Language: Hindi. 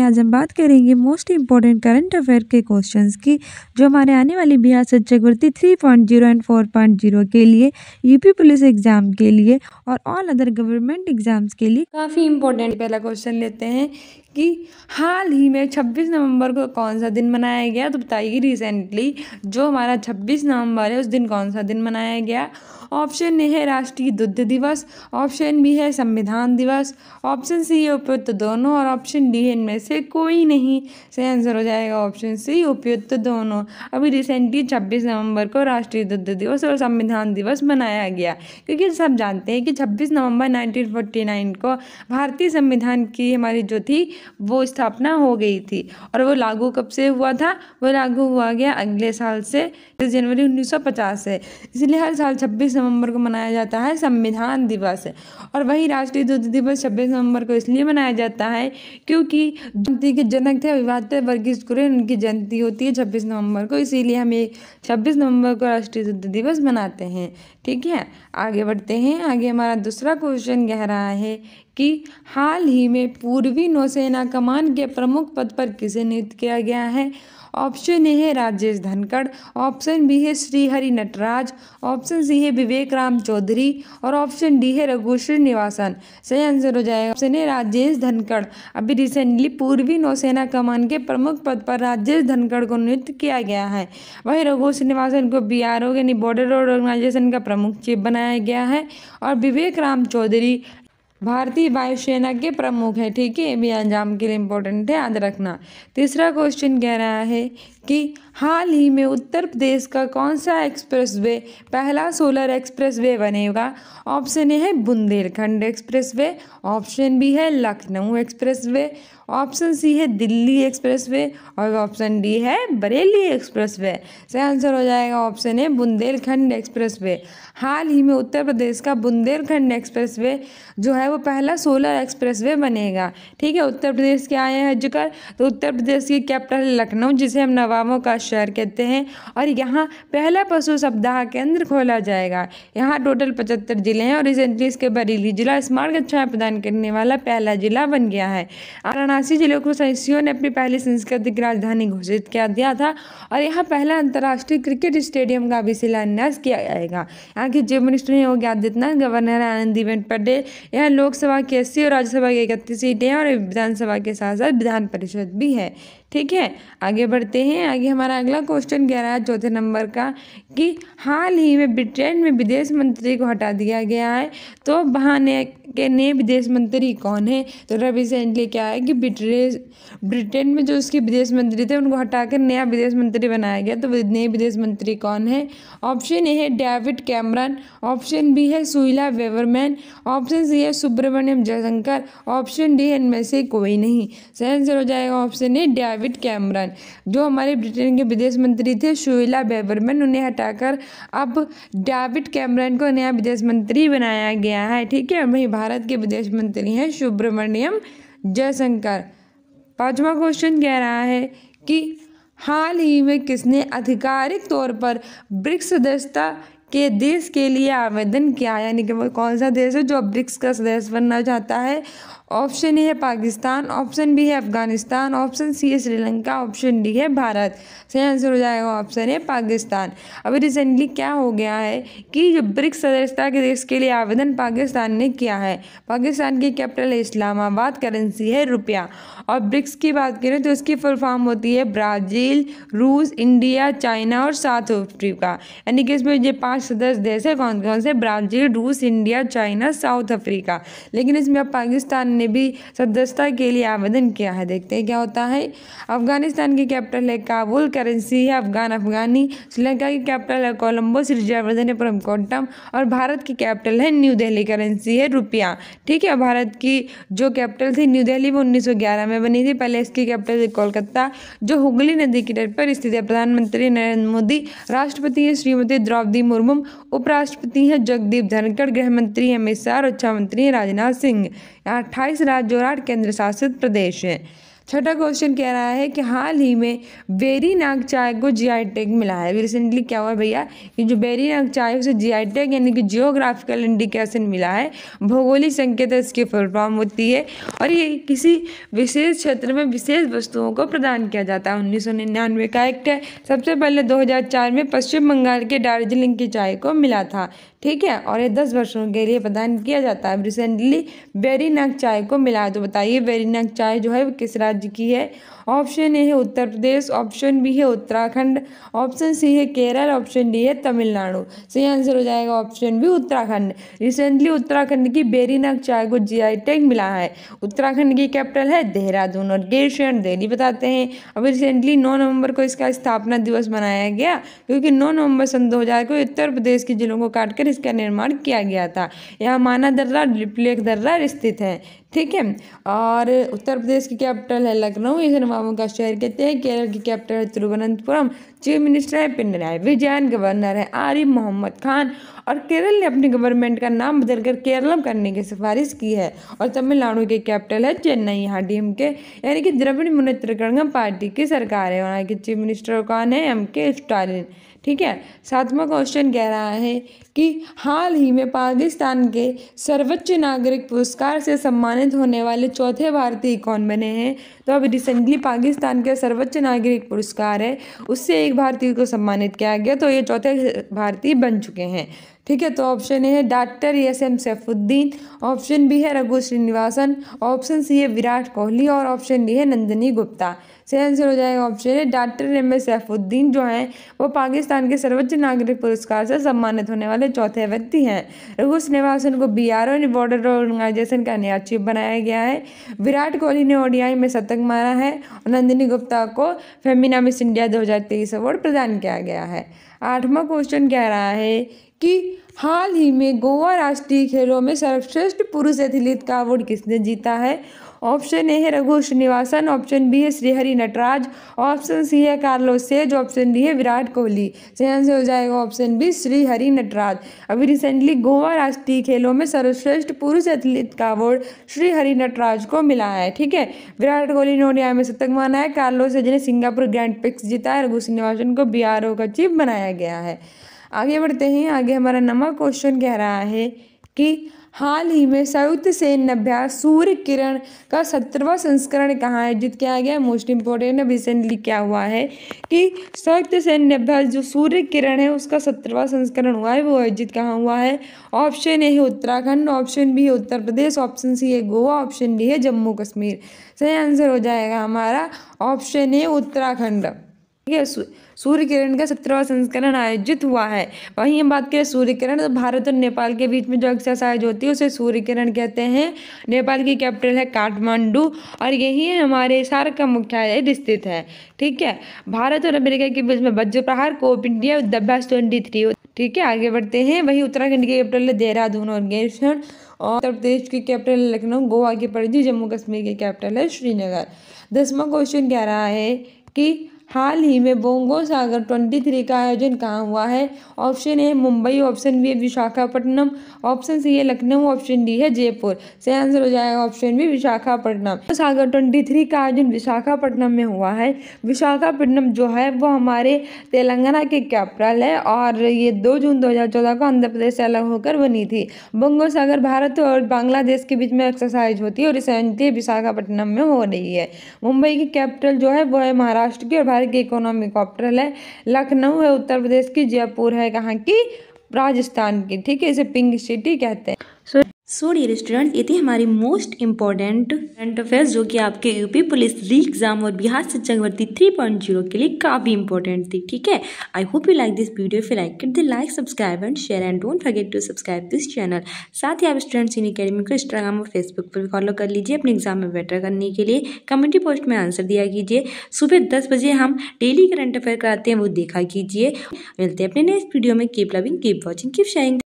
आज हम बात करेंगे मोस्ट इम्पॉर्टेंट करंट अफेयर के क्वेश्चंस की, जो हमारे आने वाली बिहार शिक्षक भर्ती 3.0 एंड 4.0 के लिए, यूपी पुलिस एग्जाम के लिए और ऑल अदर गवर्नमेंट एग्जाम्स के लिए काफ़ी इम्पोर्टेंट। पहला क्वेश्चन लेते हैं कि हाल ही में 26 नवंबर को कौन सा दिन मनाया गया। तो बताइए रिसेंटली जो हमारा 26 नवंबर है उस दिन कौन सा दिन मनाया गया। ऑप्शन ए है राष्ट्रीय दुग्ध दिवस, ऑप्शन बी है संविधान दिवस, ऑप्शन सी है उपयुक्त दोनों और ऑप्शन डी है इनमें से कोई नहीं। सही आंसर हो जाएगा ऑप्शन सी उपयुक्त दोनों। अभी रिसेंटली 26 नवंबर को राष्ट्रीय दुग्ध दिवस और संविधान दिवस मनाया गया, क्योंकि सब जानते हैं कि 26 नवंबर 1949 को भारतीय संविधान की हमारी जो थी वो स्थापना हो गई थी। और वो लागू कब से हुआ था, वो लागू हुआ गया अगले साल से, जनवरी 1950 से। इसलिए हर साल 26 नवंबर को मनाया जाता है संविधान दिवस। और वही राष्ट्रीय दुग्ध दिवस 26 नवंबर को इसलिए मनाया जाता है क्योंकि जयंती के जनक थे अविभाज्य वर्गीज कुरियन, उनकी जयंती होती है 26 नवंबर को, इसीलिए हम ये 26 नवंबर को राष्ट्रीय दुग्ध दिवस मनाते हैं। ठीक है, आगे बढ़ते हैं। आगे हमारा दूसरा क्वेश्चन कह रहा है कि हाल ही में पूर्वी नौसेना कमान के प्रमुख पद पर किसे नियुक्त किया गया है। ऑप्शन ए है राजेश धनखड़, ऑप्शन बी है श्रीहरि नटराज, ऑप्शन सी है विवेक राम चौधरी और ऑप्शन डी है रघु श्रीनिवासन। सही आंसर हो जाएगा ऑप्शन ए राजेश धनखड़। अभी रिसेंटली पूर्वी नौसेना कमान के प्रमुख पद पर राजेश धनखड़ को नियुक्त किया गया है। वहीं रघु श्रीनिवासन को BRO यानी बॉर्डर रोड ऑर्गेनाइजेशन का प्रमुख चीफ बनाया गया है और विवेक राम चौधरी भारतीय वायुसेना के प्रमुख है। ठीक है, भी एग्जाम के लिए इंपॉर्टेंट है, याद रखना। तीसरा क्वेश्चन कह रहा है कि हाल ही में उत्तर प्रदेश का कौन सा एक्सप्रेसवे पहला सोलर एक्सप्रेसवे बनेगा। ऑप्शन ए है बुंदेलखंड एक्सप्रेसवे, ऑप्शन बी है लखनऊ एक्सप्रेसवे, ऑप्शन सी है दिल्ली एक्सप्रेसवे और ऑप्शन डी है बरेली एक्सप्रेसवे। सही आंसर हो जाएगा ऑप्शन ए बुंदेलखंड एक्सप्रेसवे। हाल ही में उत्तर प्रदेश का बुंदेलखंड एक्सप्रेसवे जो है वो पहला सोलर एक्सप्रेसवे बनेगा। ठीक है, उत्तर प्रदेश के आए हैं जिक्र, तो उत्तर प्रदेश की कैपिटल लखनऊ, जिसे हम नवाबों का शहर कहते हैं, और यहाँ पहला पशु सप्ताह केंद्र खोला जाएगा। यहाँ टोटल 75 जिले हैं और रिसेंटली इसके बरेली जिला स्मार्ट कक्षाएं प्रदान करने वाला पहला जिला बन गया है। 78 जिलों को सदस्यों ने अपनी पहली सांस्कृतिक राजधानी घोषित किया दिया था और यहाँ पहला अंतर्राष्ट्रीय क्रिकेट स्टेडियम का भी शिलान्यास किया जाएगा। यहाँ के चीफ मिनिस्टर हैं योगी आदित्यनाथ, गवर्नर आनंदीबेन पटेल। यहाँ लोकसभा की 80 और राज्यसभा की 31 सीटें हैं और विधानसभा के साथ साथ विधान परिषद भी है। ठीक है, आगे बढ़ते हैं। आगे हमारा अगला क्वेश्चन कह रहा है चौथे नंबर का कि हाल ही में ब्रिटेन में विदेश मंत्री को हटा दिया गया है, तो वहाँ के नए विदेश मंत्री कौन है। तो रिसेंटली क्या है कि ब्रिटेन में जो उसके विदेश मंत्री थे उनको हटाकर नया विदेश मंत्री बनाया गया। तो नए विदेश मंत्री कौन है। ऑप्शन ए है डेविड कैमरन, ऑप्शन बी है सुइला वेवरमैन, ऑप्शन सी है सुब्रमण्यम जयशंकर, ऑप्शन डी है इनमें से कोई नहीं। सही आंसर हो जाएगा ऑप्शन ए डेविड कैमरन। जो हमारे ब्रिटेन के विदेश मंत्री थे सुइला वेवरमैन, उन्हें हटाकर अब डेविड कैमरन को नया विदेश मंत्री बनाया गया है। ठीक है, वही भारत के विदेश मंत्री हैं सुब्रमण्यम जयशंकर। पांचवा क्वेश्चन कह रहा है कि हाल ही में किसने आधिकारिक तौर पर ब्रिक्स सदस्यता के देश के लिए आवेदन किया, यानी कि वो कौन सा देश है जो ब्रिक्स का सदस्य बनना चाहता है। ऑप्शन ए है पाकिस्तान, ऑप्शन बी है अफगानिस्तान, ऑप्शन सी है श्रीलंका, ऑप्शन डी है भारत। सही आंसर हो जाएगा ऑप्शन ए पाकिस्तान। अभी रिसेंटली क्या हो गया है कि जो ब्रिक्स सदस्यता के देश के लिए आवेदन पाकिस्तान ने किया है। पाकिस्तान की कैपिटल है इस्लामाबाद, करेंसी है रुपया। और ब्रिक्स की बात करें तो इसकी फुल फॉर्म होती है ब्राज़ील, रूस, इंडिया, चाइना और साउथ अफ्रीका। यानी कि इसमें ये 5 सदस्य देश है, कौन कौन से, ब्राज़ील, रूस, इंडिया, चाइना, साउथ अफ्रीका। लेकिन इसमें अब पाकिस्तान ने भी सदस्यता के लिए आवेदन किया है। देखते हैं क्या होता है। अफगानिस्तान की कैपिटल है काबुल, करेंसी है अफगानी। श्रीलंका की कैपिटल है कोलंबो, रिजर्व है परमकोट्टम। और भारत की कैपिटल है न्यू दिल्ली, करेंसी है रुपया। ठीक है, भारत की जो कैपिटल थी न्यू दिल्ली वो 1911 में बनी थी। पहले इसकी कैपिटल थी कोलकाता, जो हुगली नदी के तट पर स्थित है। प्रधानमंत्री नरेंद्र मोदी, राष्ट्रपति है श्रीमती द्रौपदी मुर्मू, उपराष्ट्रपति हैं जगदीप धनखड़, गृह मंत्री अमित शाह, रक्षा मंत्री राजनाथ सिंह। यहाँ 28 राज्य और 8 केंद्र शासित प्रदेश हैं। छठा क्वेश्चन कह रहा है कि हाल ही में वेरीनाग चाय को जीआई टैग मिला है। रिसेंटली क्या हुआ भैया कि जो वेरीनाग चाय उसे जीआई टैग यानी कि जियोग्राफिकल इंडिकेशन मिला है। भौगोलिक संकेत इसकी फुल फॉर्म होती है और ये किसी विशेष क्षेत्र में विशेष वस्तुओं को प्रदान किया जाता है। 1999 का एक्ट है। सबसे पहले 2004 में पश्चिम बंगाल के दार्जिलिंग की चाय को मिला था, ठीक है, और ये 10 वर्षों के लिए प्रदान किया जाता है। रिसेंटली वेरीनाग चाय को मिला है। तो बताइए वेरीनाग चाय जो है वो किस राज्य की है? ऑप्शन ए है उत्तर प्रदेश, ऑप्शन बी है उत्तराखंड, ऑप्शन सी है केरल, ऑप्शन डी है तमिलनाडु। सही आंसर हो जाएगा option B Uttarakhand. Recently Uttarakhand की वेरीनाग चाय को जीआई टैग मिला है। उत्तराखंड की कैपिटल है देहरादून और गेट दिल्ली बताते हैं। अभी रिसेंटली 9 नवंबर को इसका स्थापना दिवस मनाया गया क्योंकि 9 नवंबर सन 2000 को उत्तर प्रदेश के जिलों को काटकर इसका निर्माण किया गया था। यहाँ माना दर्रा, लिपलेख दर्रा स्थित है, ठीक है। और उत्तर प्रदेश की कैपिटल है लखनऊ, इसे नवाबों का शहर कहते हैं। केरल की कैपिटल है तिरुवनंतपुरम। चीफ मिनिस्टर है पिनराई विजयन, गवर्नर है आरिफ मोहम्मद खान और केरल ने अपनी गवर्नमेंट का नाम बदलकर केरलम करने की सिफारिश की है। और तमिलनाडु की कैपिटल है चेन्नई। यहाँ डीएमके यानी कि द्रविड़ मुनेत्र कड़गम पार्टी की सरकार है। यहाँ के चीफ मिनिस्टर कौन है? एमके स्टालिन, ठीक है। सातवां क्वेश्चन कह रहा है कि हाल ही में पाकिस्तान के सर्वोच्च नागरिक पुरस्कार से सम्मानित होने वाले चौथे भारतीय कौन बने हैं? तो अब रिसेंटली पाकिस्तान के सर्वोच्च नागरिक पुरस्कार है उससे एक भारतीय को सम्मानित किया गया, तो ये चौथे भारतीय बन चुके हैं, ठीक है। तो ऑप्शन ए है doctor S M. Saifuddin, option B है रघु श्रीनिवासन, ऑप्शन सी है विराट कोहली और ऑप्शन डी है नंदिनी गुप्ता। सही आंसर हो जाएगा ऑप्शन है डॉक्टर एम.एस. सैफुद्दीन जो हैं वो पाकिस्तान के सर्वोच्च नागरिक पुरस्कार से सम्मानित होने वाले चौथे व्यक्ति हैं। रघु श्रीनिवासन को बीआरओ यानी बॉर्डर ऑर्गेनाइजेशन का नया चीफ बनाया गया है। विराट कोहली ने ओडीआई में शतक मारा है और नंदिनी गुप्ता को फेमिना मिस इंडिया 2023 अवार्ड प्रदान किया गया है। आठवां क्वेश्चन कह रहा है कि हाल ही में गोवा राष्ट्रीय खेलों में सर्वश्रेष्ठ पुरुष एथलीट का अवार्ड किसने जीता है? ऑप्शन ए है रघु श्रीनिवासन, ऑप्शन बी है श्रीहरि नटराज, ऑप्शन सी है कार्लोस सेज, ऑप्शन डी है विराट कोहली। सही आंसर हो जाएगा ऑप्शन बी श्रीहरि नटराज। अभी रिसेंटली गोवा राष्ट्रीय खेलों में सर्वश्रेष्ठ पुरुष एथलीट का अवार्ड श्रीहरि नटराज को मिला है, ठीक है। विराट कोहली ने ओडीआई में शतक मारा है, कार्लोस सेज ने सिंगापुर ग्रैंड प्रिक्स जीता है, रघु श्रीनिवासन को बीआरओ का चीफ बनाया गया है। आगे बढ़ते हैं। आगे हमारा 9वां क्वेश्चन कह रहा है कि हाल ही में संयुक्त सैन्य अभ्यास सूर्य किरण का 17वां संस्करण कहाँ आयोजित किया गया? मोस्ट इंपॉर्टेंट है। रिसेंटली क्या हुआ है कि संयुक्त सैन्य अभ्यास जो सूर्य किरण है उसका 17वां संस्करण हुआ है, वो आयोजित कहाँ हुआ है? ऑप्शन ए है उत्तराखंड, ऑप्शन बी है उत्तर प्रदेश, ऑप्शन सी है गोवा, ऑप्शन डी है जम्मू कश्मीर। सही आंसर हो जाएगा हमारा ऑप्शन ए उत्तराखंड, ठीक है। सूर्य किरण का 17वां संस्करण आयोजित हुआ है। वहीं हम बात करें सूर्य किरण, तो भारत और नेपाल के बीच में जो एक्सरसाइज होती है उसे सूर्य किरण कहते हैं। नेपाल की कैपिटल है काठमांडू और यही हमारे सार्क का मुख्यालय स्थित है, ठीक है। भारत और अमेरिका के बीच में वज्र प्रहार कोप इंडिया युद्धाभ्यास 23, ठीक है। आगे बढ़ते हैं। वहीं उत्तराखंड की कैपिटल है देहरादून और गेरसन, और उत्तर प्रदेश की कैपिटल है लखनऊ, गोवा की पणजी, जम्मू कश्मीर की कैपिटल है श्रीनगर। 10वां क्वेश्चन कह रहा है कि हाल ही में बोंगो सागर 23 का आयोजन कहाँ हुआ है? Option A Mumbai, option B है विशाखापट्टनम, ऑप्शन सी है लखनऊ, ऑप्शन डी है जयपुर। सही आंसर हो जाएगा ऑप्शन बी विशाखापट्टनम। सागर 23 का आयोजन विशाखापट्टनम में हुआ है। विशाखापट्टनम जो है वो हमारे तेलंगाना की कैपिटल है और ये 2 जून 2014 को आंध्र प्रदेश से अलग होकर बनी थी। बोंगो सागर भारत और बांग्लादेश के बीच में एक्सरसाइज होती है और रिसेंटली विशाखापट्टनम में हो रही है। मुंबई की कैपिटल जो है वो है महाराष्ट्र की और भारत की इकोनॉमिक कैपिटल है लखनऊ है उत्तर प्रदेश की, जयपुर है कहाँ की? राजस्थान की, ठीक है। इसे पिंक सिटी कहते हैं। सो डियर स्टूडेंट, ये थी हमारी मोस्ट इंपॉर्टेंट करंट अफेयर्स जो कि आपके यूपी पुलिस री एग्जाम और बिहार शिक्षक भर्ती 3.0 के लिए काफी इंपॉर्टेंट थी, ठीक है। I hope you like this video. If you like it then like, subscribe and share and don't forget to subscribe this channel. साथ ही आप स्टूडेंट्स इन अकेडमी को इंस्टाग्राम और फेसबुक पर भी फॉलो कर लीजिए अपने एग्जाम में बेटर करने के लिए। कम्युनिटी पोस्ट में आंसर दिया कीजिए। सुबह 10 बजे हम डेली करंट अफेयर कराते हैं, वो देखा कीजिए। मिलते हैं अपने नेक्स्ट वीडियो में। Keep loving, keep watching, keep sharing.